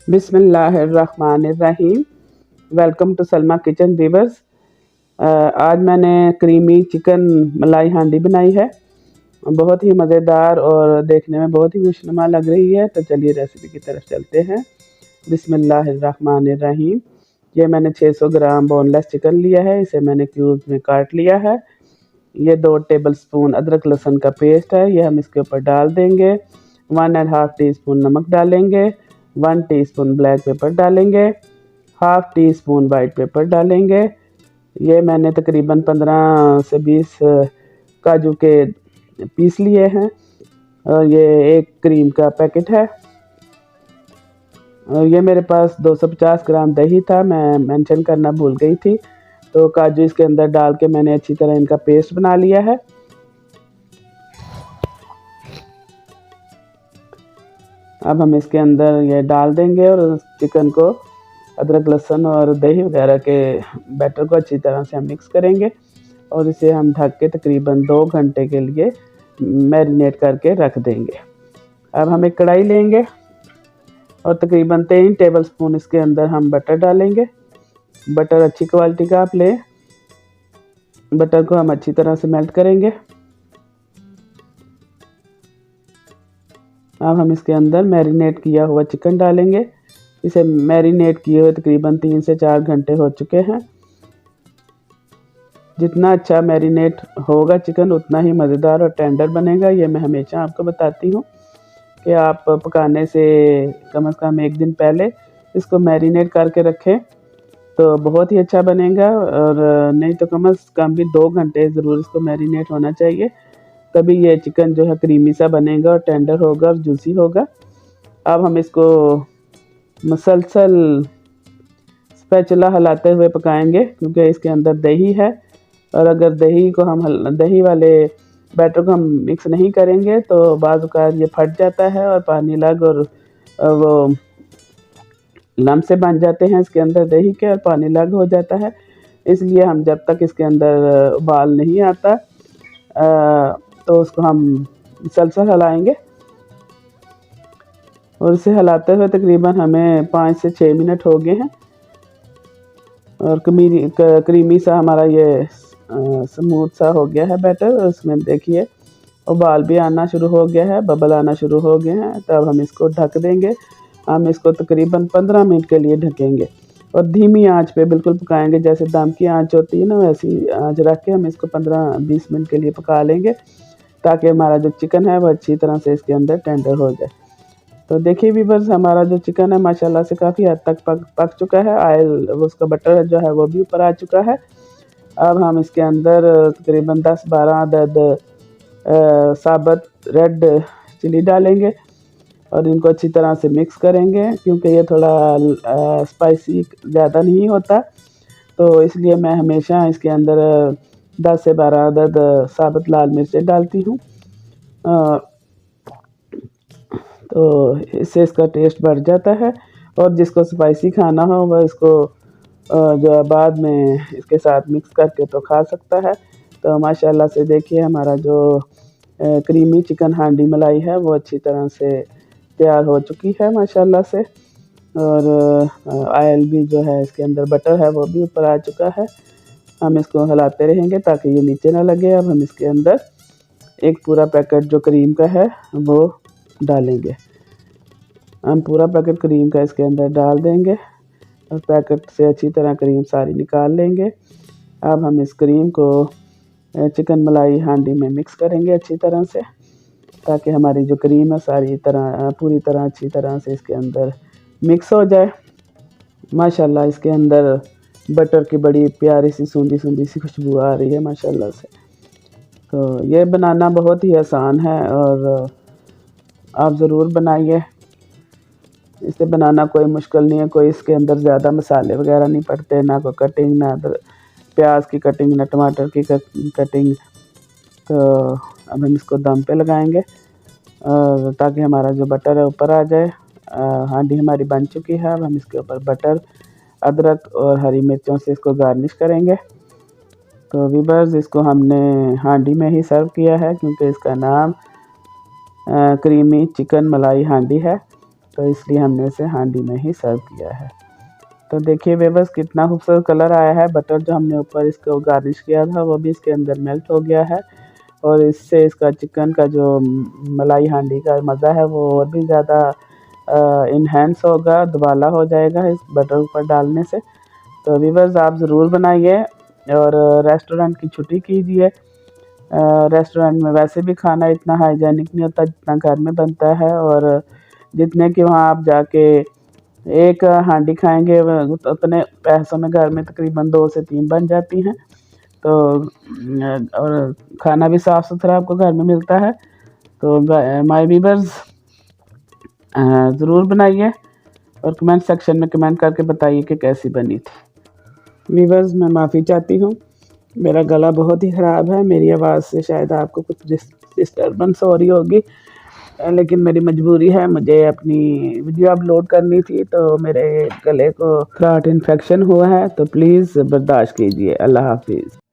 बिस्मिल्लाहिर्रहमानिर्रहीम। Welcome to Salma kitchen viewers. आज मैंने क्रीमी चिकन मलाई हांडी बनाई है। बहुत ही मज़ेदार और देखने में बहुत ही खुशनुमा लग रही है। तो चलिए रेसिपी की तरफ चलते हैं। बिस्मिल्लाहिर्रहमानिर्रहीम। ये मैंने 600 ग्राम बोनलेस चिकन लिया है। इसे मैंने क्यूब्स में काट लिया है। ये 2 टेबलस्पून अदरक लहसुन का पेस्ट है, ये हम इसके ऊपर डाल देंगे। 1½ टीस्पून नमक डालेंगे, 1 टीस्पून ब्लैक पेपर डालेंगे, half tea spoon white paper डालेंगे। ये मैंने तकरीबन 15 से 20 काजू के पीस लिए हैं और ये एक क्रीम का पैकेट है। और ये मेरे पास 250 ग्राम दही था, मैं मेंशन करना भूल गई थी। तो काजू इसके अंदर डाल के मैंने अच्छी तरह इनका पेस्ट बना लिया है। अब हम इसके अंदर ये डाल देंगे और चिकन को अदरक लहसुन और दही वगैरह के बैटर को अच्छी तरह से हम मिक्स करेंगे और इसे हम ढक के तकरीबन 2 घंटे के लिए मैरिनेट करके रख देंगे। अब हम एक कढ़ाई लेंगे और तकरीबन 3 टेबलस्पून इसके अंदर हम बटर डालेंगे। बटर अच्छी क्वालिटी का आप लें। बटर को हम अच्छी तरह से मेल्ट करेंगे। अब हम इसके अंदर मैरिनेट किया हुआ चिकन डालेंगे। इसे मैरिनेट किए हुए तकरीबन 3 से 4 घंटे हो चुके हैं। जितना अच्छा मैरिनेट होगा चिकन उतना ही मज़ेदार और टेंडर बनेगा। ये मैं हमेशा आपको बताती हूँ कि आप पकाने से कम से कम 1 दिन पहले इसको मैरिनेट करके रखें तो बहुत ही अच्छा बनेगा। और नहीं तो कम से कम भी 2 घंटे ज़रूर इसको मैरिनेट होना चाहिए, तभी ये चिकन जो है क्रीमी सा बनेगा और टेंडर होगा और जूसी होगा। अब हम इसको मुसलसल स्पैचुला हिलाते हुए पकाएंगे क्योंकि इसके अंदर दही है और अगर दही वाले बैटर को हम मिक्स नहीं करेंगे तो बाज़ औक़ात ये फट जाता है और पानी लग और वो लम्ब से बन जाते हैं इसके अंदर दही के और पानी लग हो जाता है। इसलिए हम जब तक इसके अंदर उबाल नहीं आता तो उसको हम मुसलसल हिलाएंगे और इसे हिलाते हुए तकरीबन हमें 5 से 6 मिनट हो गए हैं और क्रीमी सा हमारा ये स्मूथ सा हो गया है बैटर। उसमें देखिए उबाल भी आना शुरू हो गया है, बबल आना शुरू हो गए हैं। तब हम इसको ढक देंगे। हम इसको तकरीबन 15 मिनट के लिए ढकेंगे और धीमी आंच पे बिल्कुल पकाएंगे। जैसे दम की आंच होती है ना, वैसी आंच रख के हम इसको 15-20 मिनट के लिए पका लेंगे ताकि हमारा जो चिकन है वो अच्छी तरह से इसके अंदर टेंडर हो जाए। तो देखिए व्यूअर्स, हमारा जो चिकन है माशाल्लाह से काफ़ी हद तक पक चुका है। ऑयल उसका बटर जो है वो भी ऊपर आ चुका है। अब हम इसके अंदर तकरीबन 10-12 अदद साबुत रेड चिली डालेंगे और इनको अच्छी तरह से मिक्स करेंगे क्योंकि ये थोड़ा स्पाइसी ज़्यादा नहीं होता, तो इसलिए मैं हमेशा इसके अंदर 10 से 12 अदद साबुत लाल मिर्चें डालती हूँ। तो इससे इसका टेस्ट बढ़ जाता है और जिसको स्पाइसी खाना हो वह इसको जो है बाद में इसके साथ मिक्स करके तो खा सकता है। तो माशाल्लाह से देखिए हमारा जो क्रीमी चिकन हांडी मलाई है वो अच्छी तरह से तैयार हो चुकी है माशाल्लाह से। और ऑयल भी जो है इसके अंदर बटर है वो भी ऊपर आ चुका है। हम इसको हिलाते रहेंगे ताकि ये नीचे ना लगे। अब हम इसके अंदर एक पूरा पैकेट जो क्रीम का है वो डालेंगे। हम पूरा पैकेट क्रीम का इसके अंदर डाल देंगे और पैकेट से अच्छी तरह क्रीम सारी निकाल लेंगे। अब हम इस क्रीम को चिकन मलाई हांडी में मिक्स करेंगे अच्छी तरह से ताकि हमारी जो क्रीम है पूरी तरह अच्छी तरह से इसके अंदर मिक्स हो जाए। माशाल्लाह इसके अंदर बटर की बड़ी प्यारी सी सूंधी सी खुशबू आ रही है माशाल्लाह से। तो ये बनाना बहुत ही आसान है और आप ज़रूर बनाइए। इसे बनाना कोई मुश्किल नहीं है, कोई इसके अंदर ज़्यादा मसाले वगैरह नहीं पड़ते, ना कोई कटिंग, ना प्याज की कटिंग, ना टमाटर की कटिंग। तो अब हम इसको दम पे लगाएंगे और ताकि हमारा जो बटर है ऊपर आ जाए। हांडी हमारी बन चुकी है। अब हम इसके ऊपर बटर, अदरक और हरी मिर्चों से इसको गार्निश करेंगे। तो व्यूअर्स, इसको हमने हांडी में ही सर्व किया है क्योंकि इसका नाम क्रीमी चिकन मलाई हांडी है। तो इसलिए हमने इसे हांडी में ही सर्व किया है। तो देखिए व्यूअर्स कितना खूबसूरत कलर आया है। बटर जो हमने ऊपर इसको गार्निश किया था वो भी इसके अंदर मेल्ट हो गया है और इससे इसका चिकन का जो मलाई हांडी का मज़ा है वो और भी ज़्यादा इन्हेंस होगा, दुबाला हो जाएगा इस बटर ऊपर डालने से। तो व्यूअर्स आप ज़रूर बनाइए और रेस्टोरेंट की छुट्टी कीजिए। रेस्टोरेंट में वैसे भी खाना इतना हाइजीनिक नहीं होता जितना घर में बनता है, और जितने कि वहाँ आप जाके एक हांडी खाएंगे उतने पैसों में घर में तकरीबन 2 से 3 बन जाती हैं। तो और खाना भी साफ़ सुथरा आपको घर में मिलता है। तो माय व्यूअर्स ज़रूर बनाइए और कमेंट सेक्शन में कमेंट करके बताइए कि कैसी बनी थी। व्यूअर्स मैं माफ़ी चाहती हूँ, मेरा गला बहुत ही ख़राब है, मेरी आवाज़ से शायद आपको कुछ डिस्टर्बेंस हो रही होगी, लेकिन मेरी मजबूरी है, मुझे अपनी वीडियो अपलोड करनी थी तो मेरे गले को थ्रोट इन्फेक्शन हुआ है, तो प्लीज़ बर्दाश्त कीजिए। अल्लाह हाफिज़।